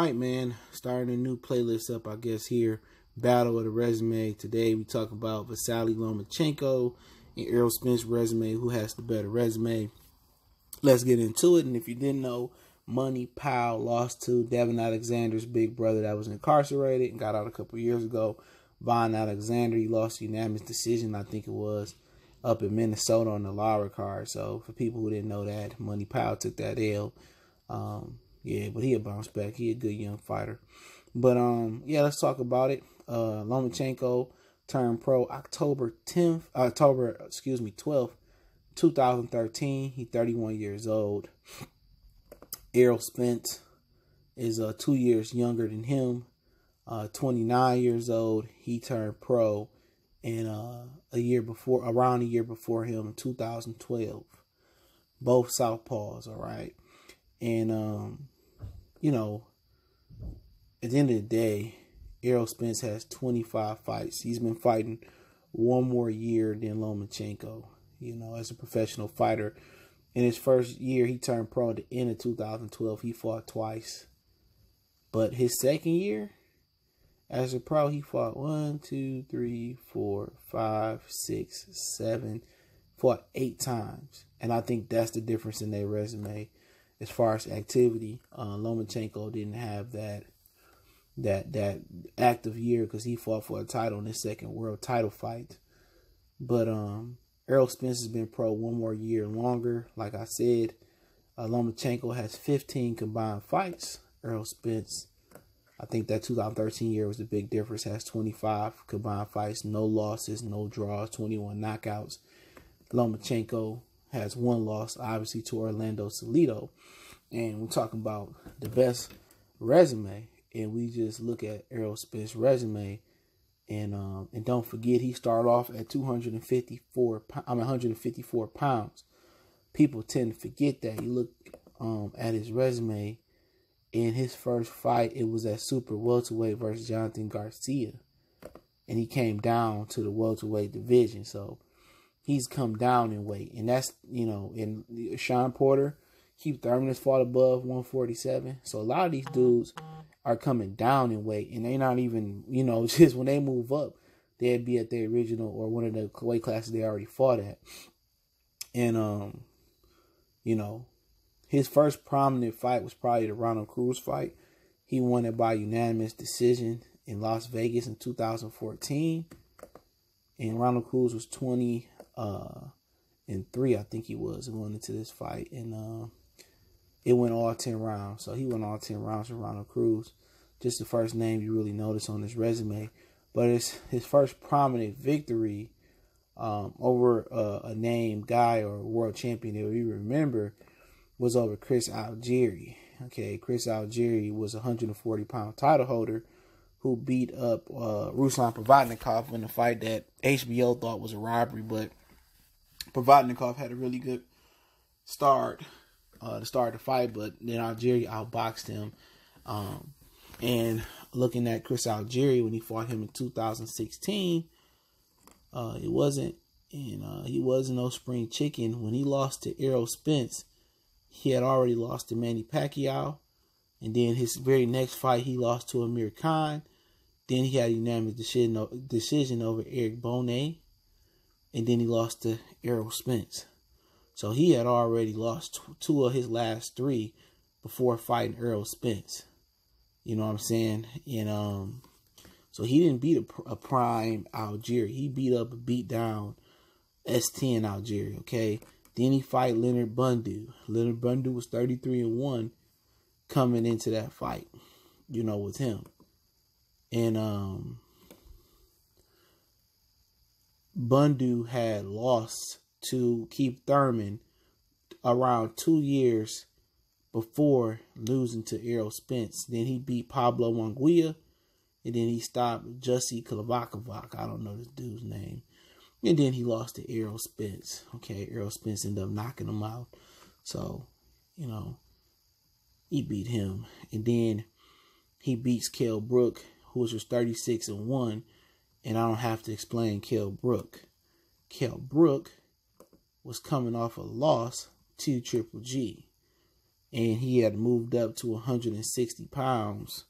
right, man. Starting a new playlist up, I guess, here. Battle of the Resume. Today we talk about Vasyl Lomachenko and Errol Spence resume. Who has the better resume? Let's get into it. And if you didn't know, Money Powell lost to Devin Alexander's big brother that was incarcerated and got out a couple years ago. Von Alexander, he lost a unanimous decision, I think it was, up in Minnesota on the Lara card. So for people who didn't know that, Money Powell took that L. Yeah, but he'll bounce back. He a good young fighter. But yeah, let's talk about it. Lomachenko turned pro October 12th, 2013. He's 31 years old. Errol Spence is 2 years younger than him. 29 years old. He turned pro in around a year before him in 2012. Both southpaws, all right. And you know, at the end of the day, Errol Spence has 25 fights. He's been fighting one more year than Lomachenko, you know, as a professional fighter. In his first year, he turned pro at the end of 2012. He fought twice. But his second year, as a pro, he fought fought 8 times. And I think that's the difference in their resume as far as activity. Lomachenko didn't have that active year because he fought for a title in his second world title fight. But Errol Spence has been pro one more year longer. Like I said, Lomachenko has 15 combined fights. Errol Spence, I think that 2013 year was the big difference, has 25 combined fights, no losses, no draws, 21 knockouts. Lomachenko has 1 loss, obviously, to Orlando Salido. And we're talking about the best resume. And we just look at Errol Spence's resume. And don't forget, he started off at 154 pounds. People tend to forget that. You look at his resume. In his first fight, it was at super welterweight versus Jonathan Garcia. And he came down to the welterweight division. So he's come down in weight. And that's, you know, in Sean Porter, Keith Thurman has fought above 147. So a lot of these dudes are coming down in weight. And they're not even, you know, just when they move up, they'd be at their original or one of the weight classes they already fought at. And, you know, his first prominent fight was probably the Ronald Cruz fight. He won it by unanimous decision in Las Vegas in 2014. And Ronald Cruz was 20 and 3, I think he was, going into this fight. And it went all 10 rounds. So he went all 10 rounds for Ronald Cruz. Just the first name you really notice on his resume. But it's his first prominent victory over a named guy or a world champion that we remember was over Chris Algieri. Okay, Chris Algieri was a 140-pound title holder who beat up Ruslan Provodnikov in a fight that HBO thought was a robbery, but Provodnikov had a really good start to start the fight, but then Algieri outboxed him. And looking at Chris Algieri when he fought him in 2016, he wasn't no spring chicken. When he lost to Errol Spence, he had already lost to Manny Pacquiao. And then his very next fight, he lost to Amir Khan. Then he had a unanimous decision over Eric Bonet. And then he lost to Errol Spence. So he had already lost 2 of his last 3 before fighting Errol Spence. You know what I'm saying? And so he didn't beat a prime Algieri. He beat down S10 Algieri, okay? Then he fight Leonard Bundu. Leonard Bundu was 33-1 coming into that fight, you know, with him. And Bundu had lost to Keith Thurman around 2 years before losing to Errol Spence. Then he beat Pablo Munguia, and then he stopped Jussi Klavakovac. I don't know this dude's name. And then he lost to Errol Spence. Okay, Errol Spence ended up knocking him out. So, you know, he beat him. And then he beats Kell Brook, who was 36-1. And I don't have to explain Kell Brook. Kell Brook was coming off a loss to Triple G. and he had moved up to 160 pounds.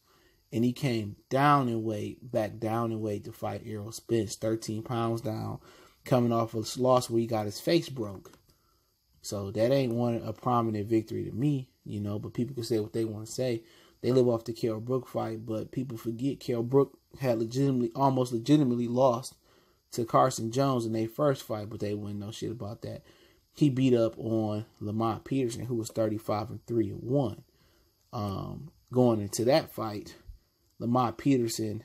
And he came down in weight, back down in weight to fight Errol Spence, 13 pounds down, coming off a loss where he got his face broke. So that ain't a prominent victory to me, you know, but people can say what they want to say. They live off the Kell Brook fight, but people forget Kell Brook had almost legitimately lost to Carson Jones in their first fight, but they wouldn't know shit about that. He beat up on Lamont Peterson, who was 35-3-1. Going into that fight, Lamont Peterson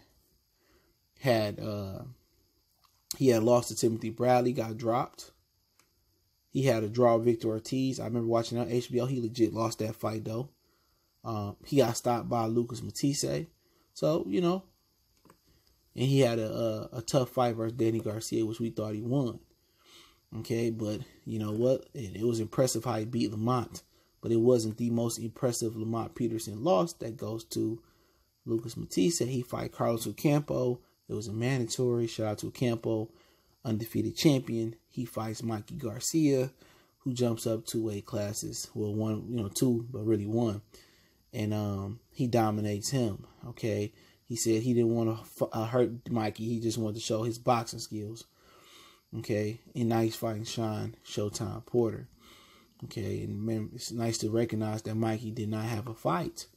had lost to Timothy Bradley, got dropped. He had a draw with Victor Ortiz. I remember watching on HBO. He legit lost that fight though. He got stopped by Lucas Matisse. So, you know, and he had a tough fight versus Danny Garcia, which we thought he won. Okay, but you know what? It was impressive how he beat Lamont, but it wasn't the most impressive Lamont Peterson loss. That goes to Lucas Matisse. He fight Carlos Ocampo. It was a mandatory. Shout out to Ocampo, undefeated champion. He fights Mikey Garcia, who jumps up 2 weight classes. Well, one, you know, 2, but really 1. And he dominates him. Okay, he said he didn't want to hurt Mikey. He just wanted to show his boxing skills. Okay, and now he's fighting Sean Showtime Porter. Okay, and remember, it's nice to recognize that Mikey did not have a fight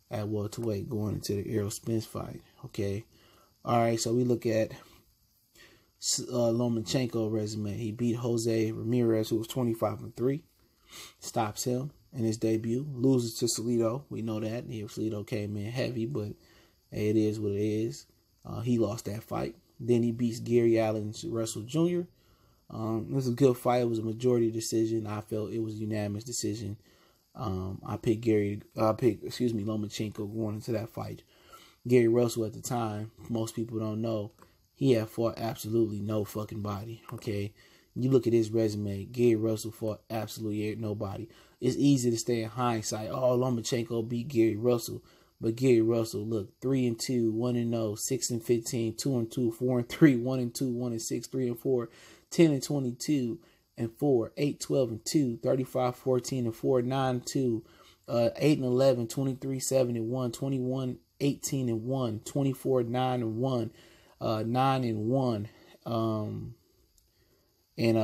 at welterweight going into the Errol Spence fight. Okay, all right, so we look at Lomachenko resume. He beat Jose Ramirez, who was 25-3. Stops him in his debut. Loses to Salido. We know that. Salido came in heavy, but hey, it is what it is. He lost that fight. Then he beats Gary Allen Russell Jr. It was a good fight. It was a majority decision. I felt it was a unanimous decision. I picked Lomachenko going into that fight. Gary Russell at the time, most people don't know, he had fought absolutely no fucking body. Okay, you look at his resume. Gary Russell fought absolutely nobody. It's easy to stay in hindsight. Oh, Lomachenko beat Gary Russell. But Gary Russell, look, 3-2, 1-0, 6-15, 2-2, 4-3, 1-2, 1-6, 3-4, 10-22, 4, 8-12-2, 35-14, 4, 9-2, 8-11, 23-7-1, 21-18-1, 24-9-1, 9-1, and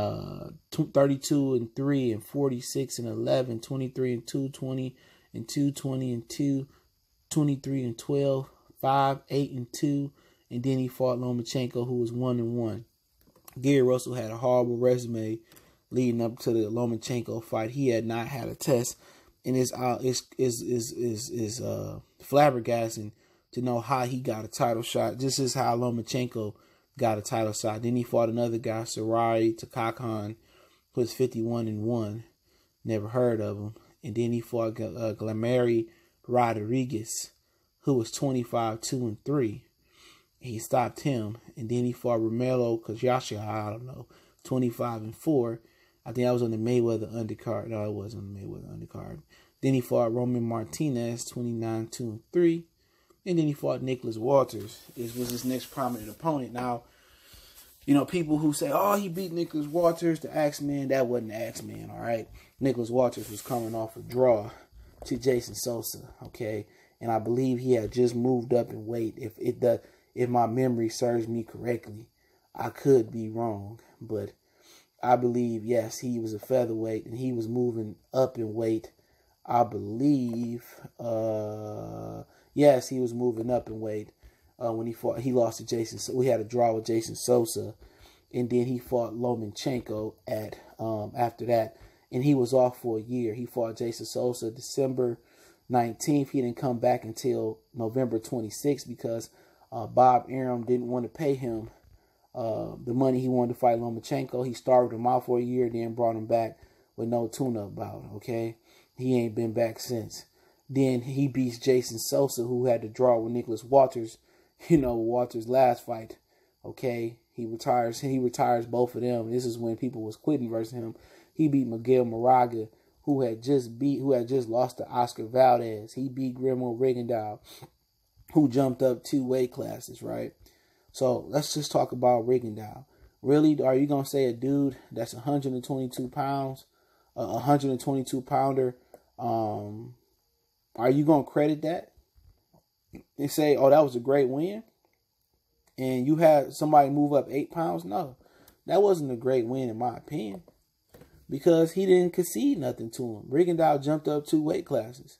32-3, 46-11, 23-2, 20-2, 20-2. 23-12, 5-8-2, and then he fought Lomachenko, who was 1-1. Gary Russell had a horrible resume leading up to the Lomachenko fight. He had not had a test, and it's flabbergasting to know how he got a title shot. This is how Lomachenko got a title shot. Then he fought another guy, Sarai Takakhan, who was 51-1. Never heard of him. And then he fought Glamary Rodriguez, who was 25-2-3. He stopped him, and then he fought Romero Kajasha, I don't know, 25-4. I think that was on the Mayweather undercard. No, it wasn't on the Mayweather undercard. Then he fought Roman Martinez, 29-2-3. And then he fought Nicholas Walters. This was his next prominent opponent. Now, you know, people who say, oh, he beat Nicholas Walters, the Axeman, that wasn't the Axeman, all right? Nicholas Walters was coming off a draw to Jason Sosa, okay, and I believe he had just moved up in weight. If my memory serves me correctly, I could be wrong, but I believe yes, he was a featherweight and he was moving up in weight. I believe, yes, he was moving up in weight when he fought. He lost to Jason. So we had a draw with Jason Sosa, and then he fought Lomachenko at after that. And he was off for a year. He fought Jason Sosa December 19th. He didn't come back until November 26th because Bob Arum didn't want to pay him the money he wanted to fight Lomachenko. He starved him out for a year, then brought him back with no tune-up bout, okay? He ain't been back since. Then he beats Jason Sosa, who had to draw with Nicholas Walters, you know, Walters' last fight, okay? He retires both of them. This is when people was quitting versus him. He beat Miguel Moraga, who had just lost to Oscar Valdez. He beat Grimo Rigondeaux, who jumped up 2 weight classes, right? So let's just talk about Rigondeaux. Really, are you gonna say a dude that's 122 pounds, a 122 pounder, Are you going to credit that and say, oh, that was a great win? And you had somebody move up 8 pounds? No, that wasn't a great win in my opinion, because he didn't concede nothing to him. Rigondeaux jumped up 2 weight classes.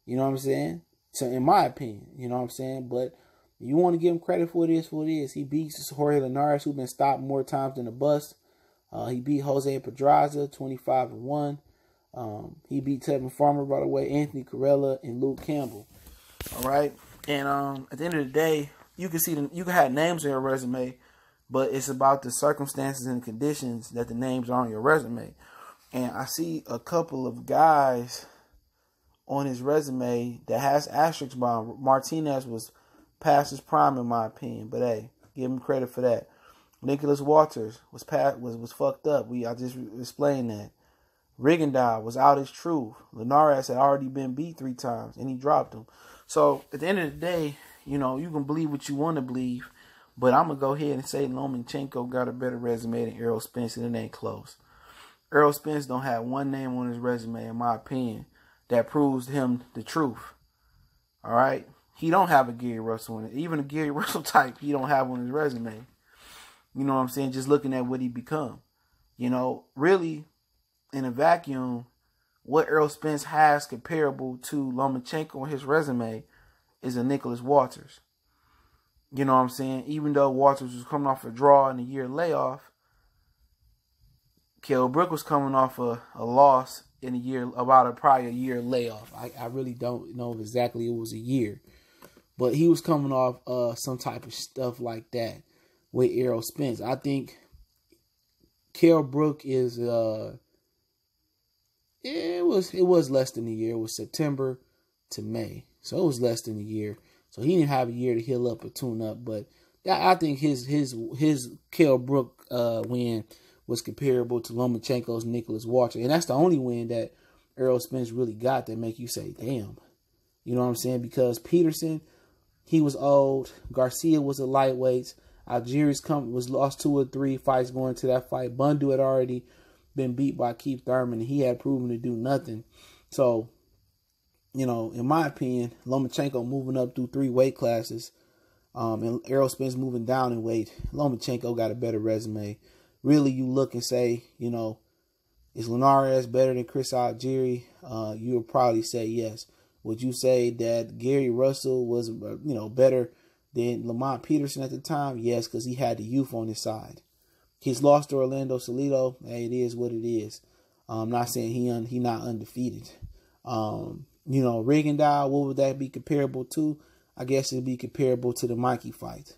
You know what I'm saying? So in my opinion, you know what I'm saying? But you want to give him credit for it is. He beats Jorge Linares, who's been stopped more times than a bus. He beat Jose Pedraza, 25-1. He beat Tevin Farmer, by the way, Anthony Corella, and Luke Campbell. All right? And at the end of the day, you can see you can have names on your resume, but it's about the circumstances and conditions that the names are on your resume. And I see a couple of guys on his resume that has asterisks by him. Martinez was past his prime in my opinion, but hey, give him credit for that. Nicholas Walters was fucked up. I just explained that. Rigondeaux was out his truth. Linares had already been beat 3 times, and he dropped him. So at the end of the day, you know, you can believe what you want to believe, but I'm gonna go ahead and say Lomachenko got a better resume than Errol Spence, and it ain't close. Errol Spence don't have one name on his resume, in my opinion, that proves to him the truth. All right, he don't have a Gary Russell in it. Even a Gary Russell type, he don't have on his resume. You know what I'm saying? Just looking at what he become. You know, really, in a vacuum, what Errol Spence has comparable to Lomachenko on his resume is a Nicholas Walters. You know what I'm saying? Even though Walters was coming off a draw and a year layoff, Kell Brook was coming off a loss in a year, about a prior year layoff. I really don't know if exactly it was a year, but he was coming off some type of stuff like that with Errol Spence. I think Kell Brook is it was less than a year. It was September to May, so it was less than a year. So he didn't have a year to heal up or tune up. But I think his Kell Brook win was comparable to Lomachenko's Nicholas Walters, and that's the only win that Errol Spence really got that make you say, "Damn," you know what I'm saying? Because Peterson, he was old. Garcia was a lightweight. Algieri's was lost 2 or 3 fights going to that fight. Bundu had already been beat by Keith Thurman, and he had proven to do nothing. So, you know, in my opinion, Lomachenko moving up through 3 weight classes, and Errol Spence moving down in weight, Lomachenko got a better resume. Really, you look and say, you know, is Linares better than Chris Algieri? You would probably say yes. Would you say that Gary Russell was, you know, better than Lamont Peterson at the time? Yes, because he had the youth on his side. He's lost to Orlando Salido. Hey, it is what it is. I'm not saying he not undefeated. You know, Rigondeaux, what would that be comparable to? I guess it'd be comparable to the Mikey fight.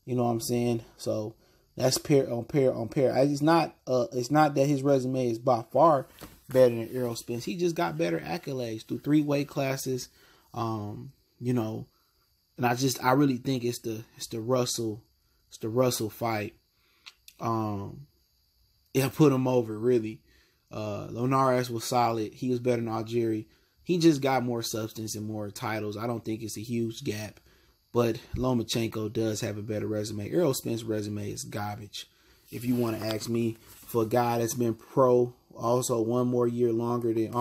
You know what I'm saying? So that's pair on pair. It's not that his resume is by far better than Errol Spence. He just got better accolades through 3 weight classes. You know, and I really think it's the Russell fight. It put him over, really. Linares was solid. He was better than Algieri. He just got more substance and more titles. I don't think it's a huge gap. But Lomachenko does have a better resume. Errol Spence's resume is garbage. If you want to ask me, for a guy that's been pro, also almost 1 more year longer than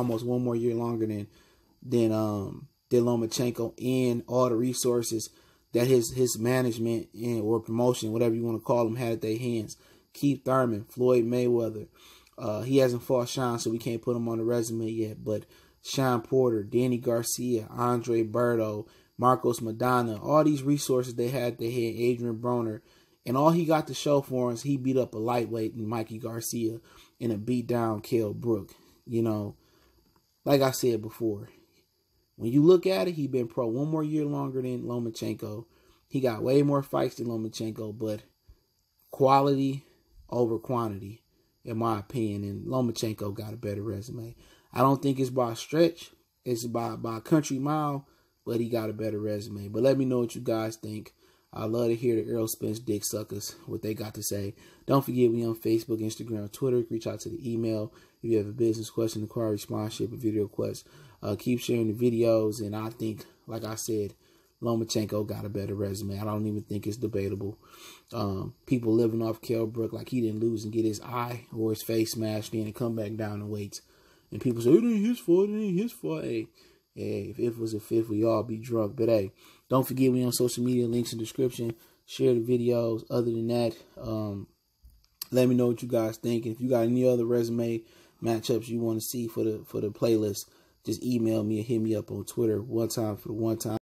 Lomachenko, and all the resources that his management or promotion, whatever you want to call them, had at their hands. Keith Thurman, Floyd Mayweather. He hasn't fought Sean, so we can't put him on the resume yet. But Sean Porter, Danny Garcia, Andre Berto, Marcos Madonna, all these resources they had, Adrian Broner, and all he got to show for us, he beat up a lightweight in Mikey Garcia and a beat down Kell Brook. You know, like I said before, when you look at it, he been pro 1 more year longer than Lomachenko. He got way more fights than Lomachenko, but quality over quantity, in my opinion, and Lomachenko got a better resume. I don't think it's by a stretch. It's by a country mile, but he got a better resume. But let me know what you guys think. I love to hear the Errol Spence dick suckers, what they got to say. Don't forget, we on Facebook, Instagram, Twitter. Reach out to the email if you have a business question, inquiry, sponsorship, or video request. Keep sharing the videos, and I think, like I said, Lomachenko got a better resume. I don't even think it's debatable. People living off Kell Brook like he didn't lose and get his eye or his face smashed in and come back down in weights. And people say, it ain't his fault, it ain't his fault. Hey, if it was a fifth, we all be drunk. But hey, don't forget we on social media, links in the description. Share the videos. Other than that, let me know what you guys think. And if you got any other resume matchups you want to see for the playlist, just email me or hit me up on Twitter one time for the one time.